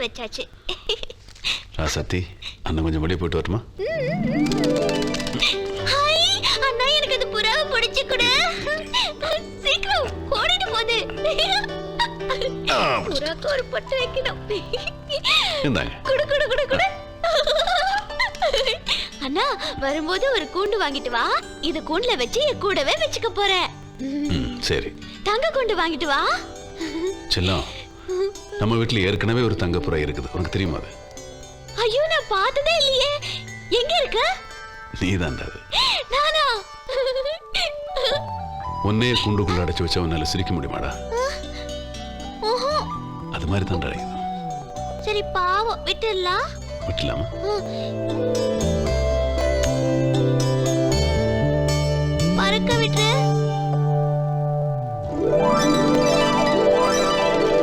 வச்சாச்சு. சத்தி அண்ணன் கொஞ்சம் வெளியே போயிட்டு வரட்டுமா? ஹாய் அண்ணா, எனக்கு அந்த புறாவை பிடிச்சு கொடு. சீக்கிரம் ஓடிட்டு போகுது. புறாக்கு ஒரு பொட்டு வைக்கணும். குடு குடு குடு குடு. அண்ணா வரும்போது ஒரு கூண்டு வாங்கிட்டு வா. இது கூண்டுல வச்சு கூடவே வச்சுக்க போறேன். சரி. தங்க கூண்டு வாங்கிட்டு வா. செல்லம், நம்ம வீட்டுல ஏற்கனவே ஒரு தங்கப்புறா இருக்குது, உனக்கு தெரியுமா? அது ஐயோ, நான் பார்த்ததே இல்லையே. எங்க இருக்கு? நீதான் அது. நானா? ஒன்னே கூண்டுக்குள்ள அடைச்சு வச்சா உன்னால சிரிக்க முடியுமாடா? அது மாதிரி தான். சரி பாவம், விட்டுடலாம். விட்டுலாமா?